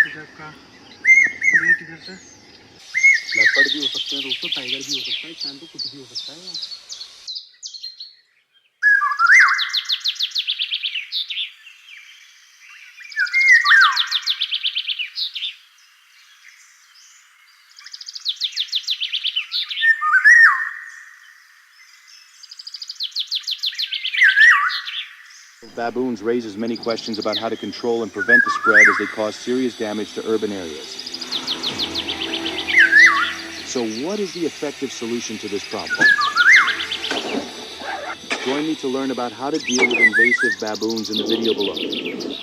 कुछ आपका देख इधर से लेपर्ड भी हो सकते हैं दोस्तों, टाइगर भी हो सकता है, इस टाइम तो कुछ भी हो सकता है यहाँ। Baboons raises many questions about how to control and prevent the spread as they cause serious damage to urban areas. So what is the effective solution to this problem? Join me to learn about how to deal with invasive baboons in the video below.